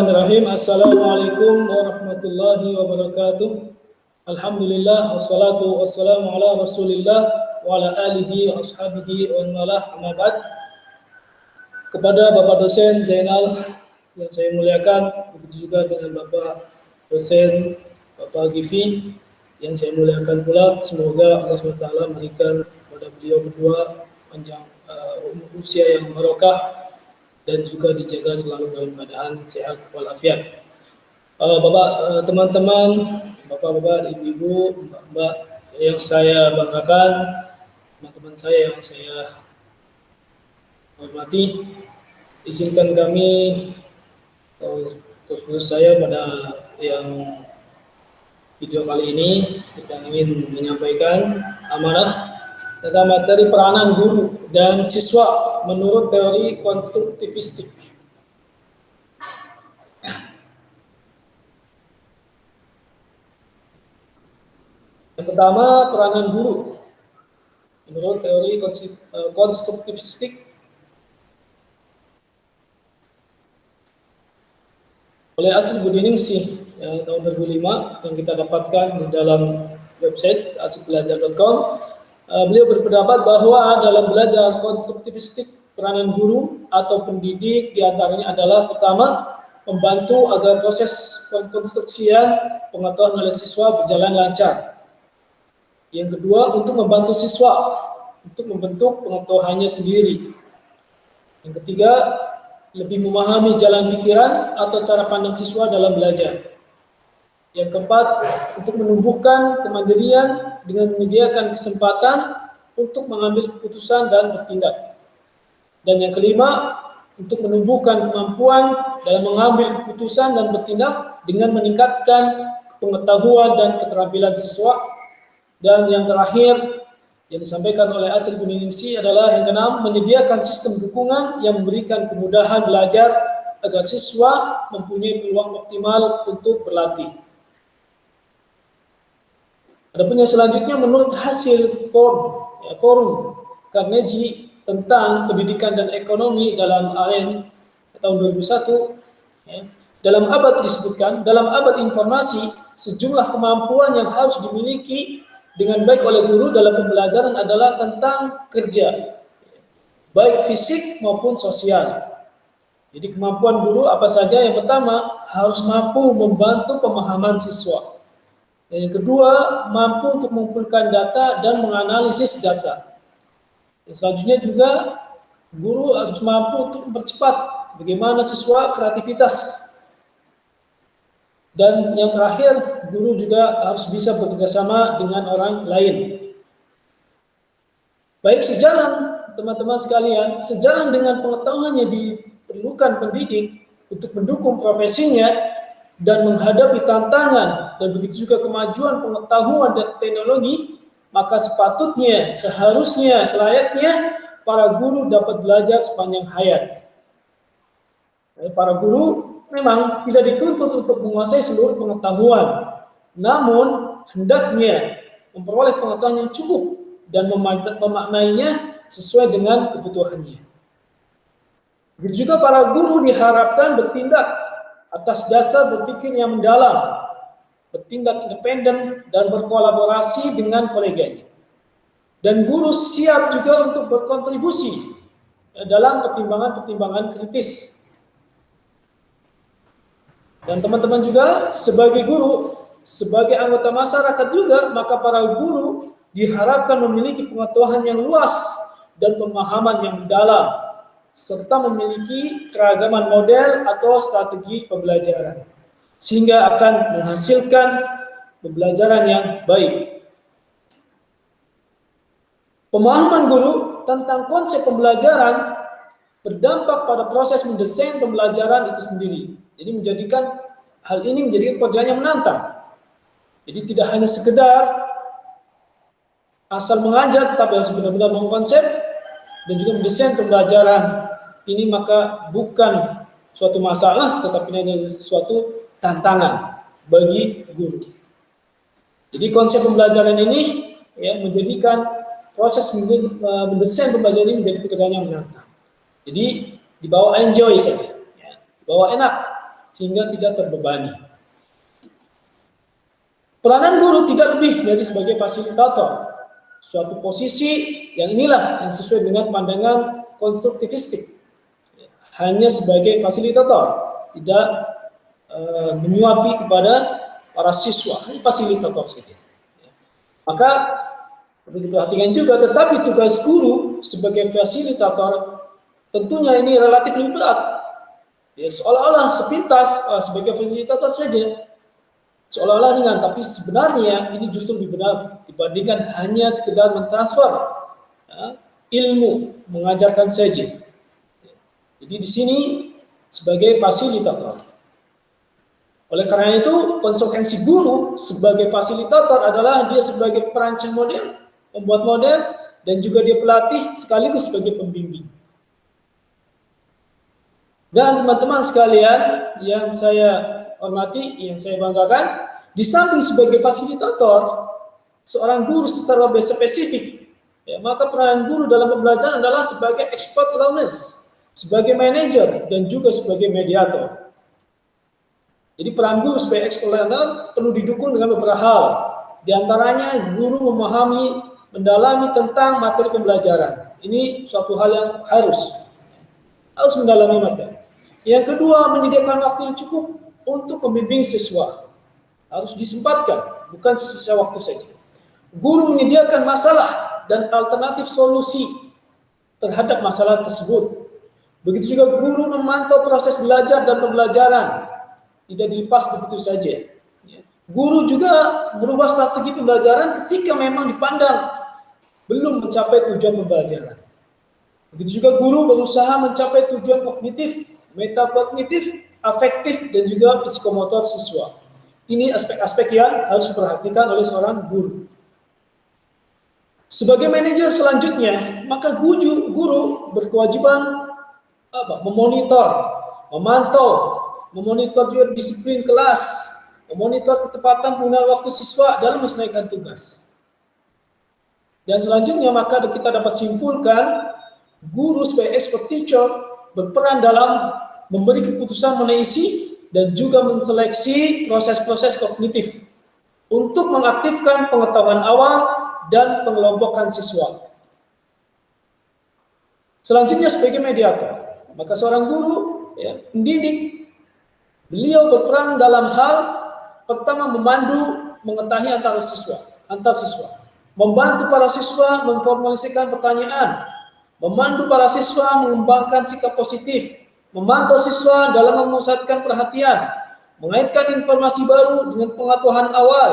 Bismillahirrahmanirrahim. Assalamualaikum warahmatullahi wabarakatuh. Alhamdulillah wassalatu wassalamu ala Rasulillah wa ala alihi wa ashabihi wa malah amma ba'd. Kepada Bapak dosen Zainal yang saya muliakan, begitu juga dengan Bapak dosen Bapak Givi yang saya muliakan pula. Semoga Allah SWT memberikan kepada beliau berdua panjang usia yang barokah dan juga dijaga selalu dalam keadaan sehat walafiat. Bapak, teman-teman, bapak-bapak, ibu-ibu, mbak-mbak yang saya banggakan, teman-teman saya yang saya hormati, izinkan kami, khusus saya pada yang video kali ini, kita ingin menyampaikan amanah tentang materi peranan guru dan siswa menurut teori konstruktivistik. Yang pertama, peranan guru menurut teori konstruktivistik oleh Asyik Budiningsih tahun 2005 yang kita dapatkan di dalam website asyikbelajar.com. Beliau berpendapat bahwa dalam belajar konstruktivistik, peranan guru atau pendidik diantaranya adalah pertama, membantu agar proses pengkonstruksian pengetahuan oleh siswa berjalan lancar. Yang kedua, untuk membantu siswa untuk membentuk pengetahuannya sendiri. Yang ketiga, lebih memahami jalan pikiran atau cara pandang siswa dalam belajar. Yang keempat, untuk menumbuhkan kemandirian dengan menyediakan kesempatan untuk mengambil keputusan dan bertindak. Dan yang kelima, untuk menumbuhkan kemampuan dalam mengambil keputusan dan bertindak dengan meningkatkan pengetahuan dan keterampilan siswa. Dan yang terakhir, yang disampaikan oleh Asyik Budiningsih adalah yang keenam, menyediakan sistem dukungan yang memberikan kemudahan belajar agar siswa mempunyai peluang optimal untuk berlatih. Adapun yang selanjutnya menurut hasil forum Carnegie tentang pendidikan dan ekonomi dalam AN tahun 2001, dalam abad disebutkan, dalam abad informasi, sejumlah kemampuan yang harus dimiliki dengan baik oleh guru dalam pembelajaran adalah tentang kerja, baik fisik maupun sosial. Jadi kemampuan guru apa saja? Yang pertama, harus mampu membantu pemahaman siswa. Yang kedua, mampu untuk mengumpulkan data dan menganalisis data. Yang selanjutnya juga, guru harus mampu untuk mempercepat bagaimana siswa kreativitas. Dan yang terakhir, guru juga harus bisa bekerjasama dengan orang lain. Baik, sejalan teman-teman sekalian, sejalan dengan pengetahuan yang diperlukan pendidik untuk mendukung profesinya dan menghadapi tantangan dan begitu juga kemajuan pengetahuan dan teknologi, maka sepatutnya, seharusnya, selayaknya para guru dapat belajar sepanjang hayat. Para guru memang tidak dituntut untuk menguasai seluruh pengetahuan, namun hendaknya memperoleh pengetahuan yang cukup dan memaknainya sesuai dengan kebutuhannya. Begitu juga para guru diharapkan bertindak atas dasar berpikir yang mendalam, bertindak independen dan berkolaborasi dengan koleganya. Dan guru siap juga untuk berkontribusi dalam pertimbangan-pertimbangan kritis. Dan teman-teman juga sebagai guru, sebagai anggota masyarakat juga, maka para guru diharapkan memiliki pengetahuan yang luas dan pemahaman yang mendalam, serta memiliki keragaman model atau strategi pembelajaran, sehingga akan menghasilkan pembelajaran yang baik. Pemahaman guru tentang konsep pembelajaran berdampak pada proses mendesain pembelajaran itu sendiri. Jadi menjadikan hal ini menjadikan pekerjaan yang menantang. Jadi tidak hanya sekedar asal mengajar, tetapi harus benar-benar mengkonsep dan juga mendesain pembelajaran. Ini maka bukan suatu masalah, tetapi ini adalah suatu tantangan bagi guru. Jadi konsep pembelajaran ini menjadikan proses mendesain pembelajaran ini menjadi pekerjaan yang menantang. Jadi dibawa enjoy saja, dibawa enak. sehingga tidak terbebani. Peranan guru tidak lebih dari sebagai fasilitator, suatu posisi yang inilah yang sesuai dengan pandangan konstruktivistik. Hanya sebagai fasilitator, tidak menyuapi kepada para siswa, hanya fasilitator saja. Maka perlu diperhatikan juga, tetapi tugas guru sebagai fasilitator tentunya ini relatif lebih berat. Ya, seolah-olah sepintas sebagai fasilitator saja, seolah-olah ringan, tapi sebenarnya ini justru lebih berat dibandingkan hanya sekedar mentransfer ilmu, mengajarkan saja. Jadi di sini sebagai fasilitator. Oleh karena itu, konsekuensi guru sebagai fasilitator adalah dia sebagai perancang model, pembuat model, dan juga dia pelatih sekaligus sebagai pembimbing. Dan teman-teman sekalian yang saya hormati, yang saya banggakan, di samping sebagai fasilitator, seorang guru secara spesifik, ya, maka peranan guru dalam pembelajaran adalah sebagai expert learner, sebagai manajer, dan juga sebagai mediator. Jadi peran guru sebagai expert learner perlu didukung dengan beberapa hal. Di antaranya guru memahami, mendalami tentang materi pembelajaran. Ini suatu hal yang harus mendalami materi. Yang kedua, menyediakan waktu yang cukup untuk membimbing siswa. Harus disempatkan, bukan sisa waktu saja. Guru menyediakan masalah dan alternatif solusi terhadap masalah tersebut. Begitu juga guru memantau proses belajar dan pembelajaran. Tidak dilepas begitu saja. Guru juga merubah strategi pembelajaran ketika memang dipandang belum mencapai tujuan pembelajaran. Begitu juga guru berusaha mencapai tujuan kognitif, metakognitif, afektif, dan juga psikomotor siswa. Ini aspek-aspek yang harus diperhatikan oleh seorang guru. Sebagai manajer selanjutnya, maka guru berkewajiban memonitor, memantau, memonitor juga disiplin kelas, memonitor ketepatan penggunaan waktu siswa dalam menyelesaikan tugas. Dan selanjutnya maka kita dapat simpulkan guru sebagai expert teacher berperan dalam memberi keputusan mengenai isi dan juga menseleksi proses-proses kognitif untuk mengaktifkan pengetahuan awal dan pengelompokan siswa. Selanjutnya sebagai mediator, maka seorang guru pendidik, beliau berperan dalam hal pertama memandu, mengetahui antar siswa, membantu para siswa memformulasikan pertanyaan, memandu para siswa mengembangkan sikap positif, memantau siswa dalam memusatkan perhatian, mengaitkan informasi baru dengan pengetahuan awal,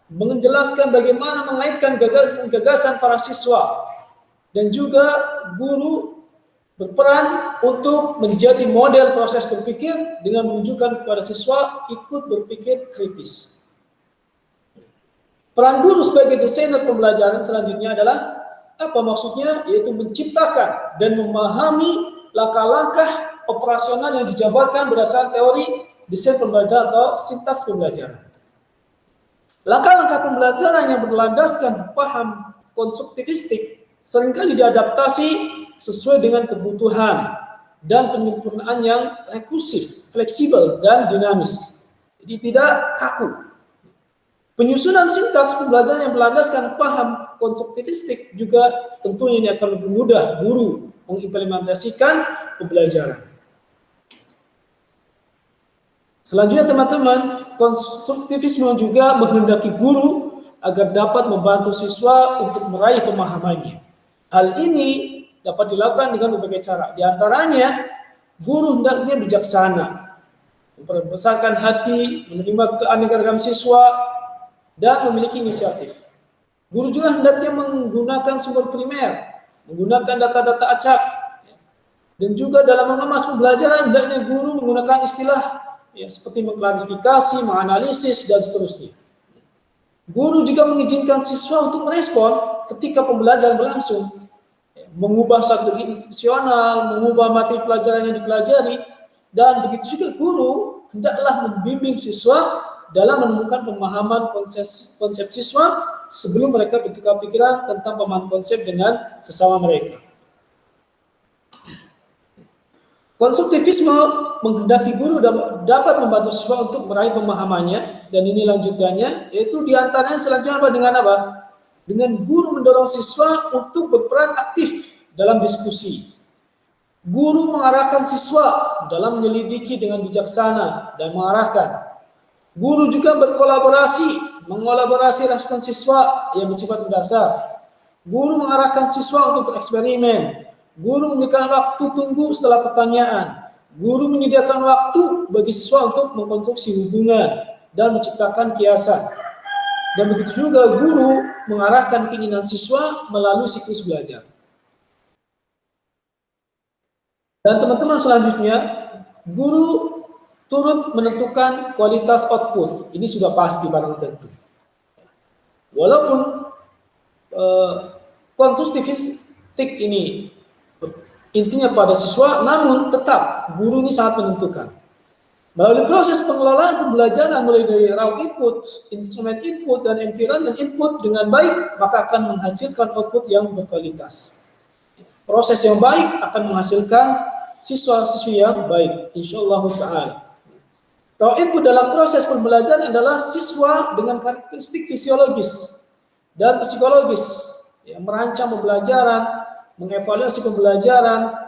menjelaskan bagaimana mengaitkan gagasan para siswa, dan juga guru berperan untuk menjadi model proses berpikir dengan menunjukkan kepada siswa ikut berpikir kritis. Peran guru sebagai desainer pembelajaran selanjutnya adalah apa maksudnya? Yaitu menciptakan dan memahami langkah-langkah operasional yang dijabarkan berdasarkan teori desain pembelajaran atau sintaks pembelajaran. Langkah-langkah pembelajaran yang berlandaskan paham konstruktivistik seringkali diadaptasi sesuai dengan kebutuhan dan penyempurnaan yang rekursif, fleksibel, dan dinamis. Jadi tidak kaku. Penyusunan sintaks pembelajaran yang berlandaskan paham konstruktivistik juga tentunya ini akan lebih mudah guru mengimplementasikan pembelajaran. Selanjutnya teman-teman, konstruktivisme juga menghendaki guru agar dapat membantu siswa untuk meraih pemahamannya. Hal ini dapat dilakukan dengan berbagai cara. Di antaranya, guru hendaknya bijaksana, membesarkan hati, menerima keanekaragaman siswa, dan memiliki inisiatif. Guru juga hendaknya menggunakan sumber primer, menggunakan data-data acak, dan juga dalam mengemas pembelajaran hendaknya guru menggunakan istilah seperti mengklarifikasi, menganalisis, dan seterusnya. Guru juga mengizinkan siswa untuk merespon ketika pembelajaran berlangsung, mengubah strategi institusional, mengubah materi pelajaran yang dipelajari, dan begitu juga guru hendaklah membimbing siswa dalam menemukan pemahaman konsep siswa sebelum mereka bertukar pikiran tentang pemahaman konsep dengan sesama mereka. Konstruktivisme menghendaki guru dapat membantu siswa untuk meraih pemahamannya, dan ini lanjutannya, yaitu diantaranya selanjutnya dengan apa? Dengan guru mendorong siswa untuk berperan aktif dalam diskusi. Guru mengarahkan siswa dalam menyelidiki dengan bijaksana dan mengarahkan. Guru juga mengolaborasi respon siswa yang bersifat mendasar. Guru mengarahkan siswa untuk bereksperimen. Guru memberikan waktu tunggu setelah pertanyaan. Guru menyediakan waktu bagi siswa untuk mengkonstruksi hubungan dan menciptakan kiasan. Dan begitu juga guru mengarahkan keinginan siswa melalui siklus belajar. Dan teman-teman selanjutnya, guru turut menentukan kualitas output. Ini sudah pasti barang tentu. Walaupun konstruktivistik ini intinya pada siswa, namun tetap guru ini sangat menentukan. Melalui proses pengelolaan pembelajaran mulai dari raw input, instrumen input, dan environment input dengan baik, maka akan menghasilkan output yang berkualitas. Proses yang baik akan menghasilkan siswa-siswi yang baik, insyaallah ta'ala. Raw input dalam proses pembelajaran adalah siswa dengan karakteristik fisiologis dan psikologis yang merancang pembelajaran, mengevaluasi pembelajaran,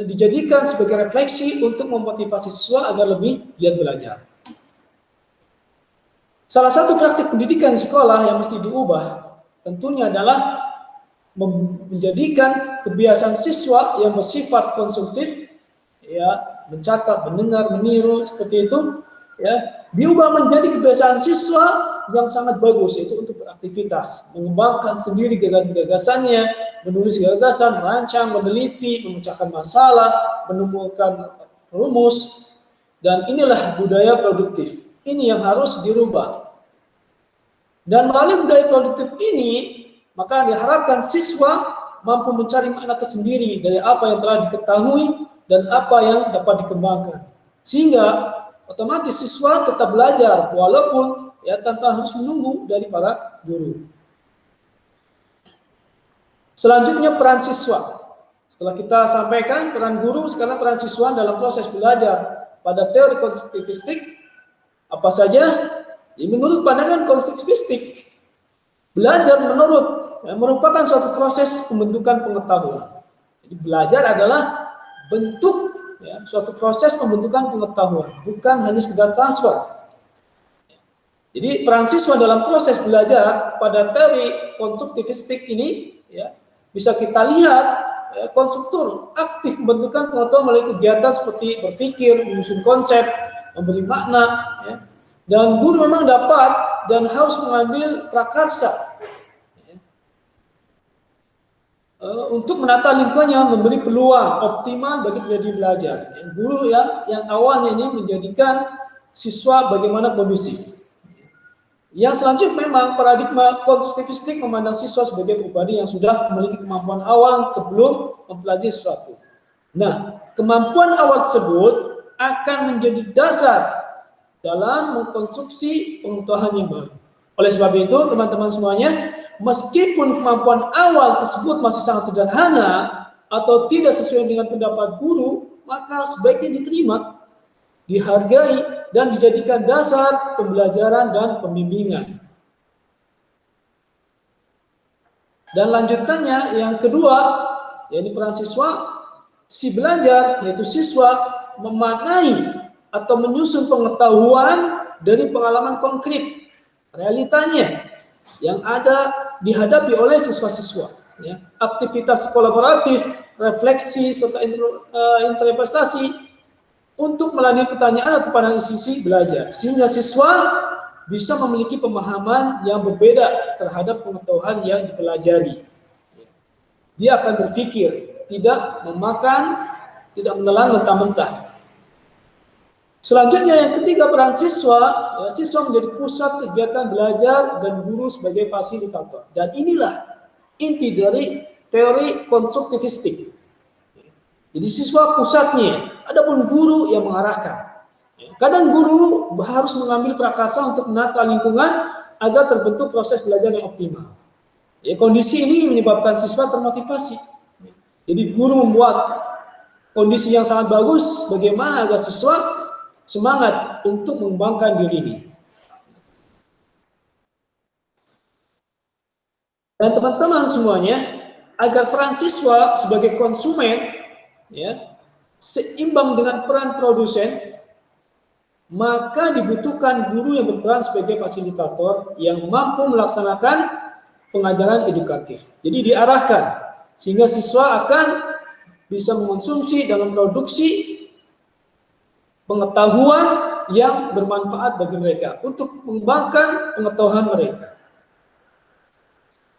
dijadikan sebagai refleksi untuk memotivasi siswa agar lebih giat belajar. Salah satu praktik pendidikan di sekolah yang mesti diubah tentunya adalah menjadikan kebiasaan siswa yang bersifat konsumtif, ya, mencatat, mendengar, meniru seperti itu, ya, diubah menjadi kebiasaan siswa yang sangat bagus, yaitu untuk beraktivitas, mengembangkan sendiri gagasan-gagasannya, menulis gagasan, merancang, meneliti, memecahkan masalah, menemukan rumus, dan inilah budaya produktif. Ini yang harus dirubah. Dan melalui budaya produktif ini, maka diharapkan siswa mampu mencari makna tersendiri dari apa yang telah diketahui dan apa yang dapat dikembangkan. Sehingga otomatis siswa tetap belajar walaupun ya tanpa harus menunggu dari para guru. Selanjutnya peran siswa. Setelah kita sampaikan peran guru, sekarang peran siswa dalam proses belajar pada teori konstruktivistik apa saja? Ya, menurut pandangan konstruktivistik, belajar merupakan suatu proses pembentukan pengetahuan. Jadi belajar adalah bentuk ya, suatu proses pembentukan pengetahuan, bukan hanya sekedar transfer. Jadi peran siswa dalam proses belajar pada teori konstruktivistik ini ya, bisa kita lihat ya, konstruktor aktif pembentukan pengetahuan melalui kegiatan seperti berpikir, menyusun konsep, memberi makna, ya. Dan guru memang dapat dan harus mengambil prakarsa ya, untuk menata lingkungannya, memberi peluang optimal bagi terjadi belajar. Guru ya, yang awalnya ini menjadikan siswa bagaimana kondusif. Yang selanjutnya memang paradigma konstruktivistik memandang siswa sebagai pribadi yang sudah memiliki kemampuan awal sebelum mempelajari sesuatu. Nah, kemampuan awal tersebut akan menjadi dasar dalam mengkonstruksi pengetahuan yang baru. Oleh sebab itu, teman-teman semuanya, meskipun kemampuan awal tersebut masih sangat sederhana atau tidak sesuai dengan pendapat guru, maka sebaiknya diterima, dihargai, dan dijadikan dasar pembelajaran dan pembimbingan. Dan lanjutannya yang kedua, yaitu peran siswa, si belajar, yaitu siswa memaknai atau menyusun pengetahuan dari pengalaman konkret, realitanya yang ada dihadapi oleh siswa-siswa. Ya. Aktivitas kolaboratif, refleksi, serta interpretasi untuk melalui pertanyaan atau pandangan isi belajar, sehingga siswa bisa memiliki pemahaman yang berbeda terhadap pengetahuan yang dipelajari. Dia akan berpikir, tidak memakan, tidak menelan mentah-mentah. Selanjutnya yang ketiga peran siswa, ya, siswa menjadi pusat kegiatan belajar dan guru sebagai fasilitator. Dan inilah inti dari teori konstruktivistik. Jadi siswa pusatnya, adapun guru yang mengarahkan. Kadang guru harus mengambil prakarsa untuk menata lingkungan agar terbentuk proses belajar yang optimal. Ya, kondisi ini menyebabkan siswa termotivasi. Jadi guru membuat kondisi yang sangat bagus, bagaimana agar siswa semangat untuk mengembangkan diri. Dan teman-teman semuanya, agar peran siswa sebagai konsumen ya seimbang dengan peran produsen, maka dibutuhkan guru yang berperan sebagai fasilitator yang mampu melaksanakan pengajaran edukatif. Jadi diarahkan sehingga siswa akan bisa mengonsumsi dan memproduksi pengetahuan yang bermanfaat bagi mereka untuk mengembangkan pengetahuan mereka.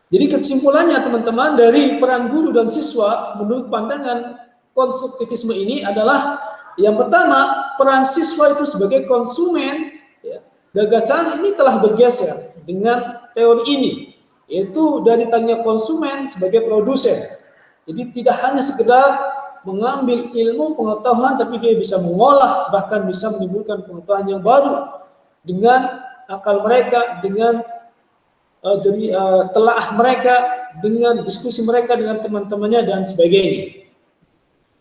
Jadi kesimpulannya teman-teman dari peran guru dan siswa menurut pandangan konstruktivisme ini adalah yang pertama, peran siswa itu sebagai konsumen. Ya, gagasan ini telah bergeser dengan teori ini, yaitu dari tanya konsumen sebagai produsen. Jadi tidak hanya sekedar mengambil ilmu pengetahuan, tapi dia bisa mengolah, bahkan bisa menimbulkan pengetahuan yang baru dengan akal mereka, dengan telaah mereka, dengan diskusi mereka dengan teman-temannya dan sebagainya.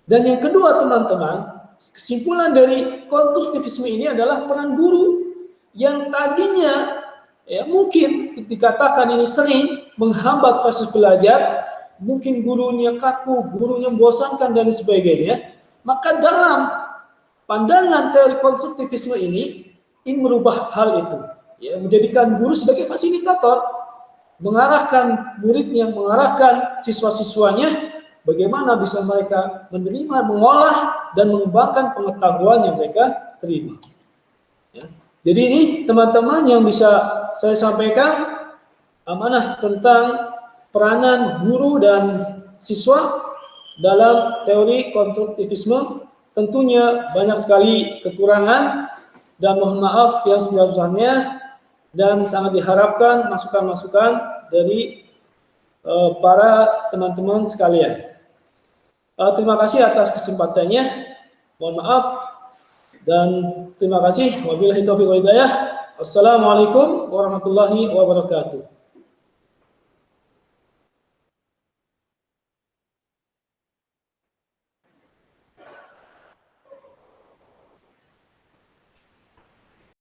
Dan yang kedua teman-teman, kesimpulan dari konstruktivisme ini adalah peran guru yang tadinya ya mungkin dikatakan ini sering menghambat proses belajar, mungkin gurunya kaku, gurunya membosankan dan sebagainya. Maka dalam pandangan teori konstruktivisme ini merubah hal itu, ya, menjadikan guru sebagai fasilitator, mengarahkan muridnya, mengarahkan siswa-siswanya bagaimana bisa mereka menerima, mengolah, dan mengembangkan pengetahuan yang mereka terima. Ya. Jadi ini teman-teman yang bisa saya sampaikan amanah tentang peranan guru dan siswa dalam teori konstruktivisme. Tentunya banyak sekali kekurangan dan mohon maaf yang sebesar-besarnya, dan sangat diharapkan masukan-masukan dari para teman-teman sekalian. Terima kasih atas kesempatannya. Mohon maaf dan terima kasih. Wabillahi taufiq wal hidayah. Assalamualaikum warahmatullahi wabarakatuh.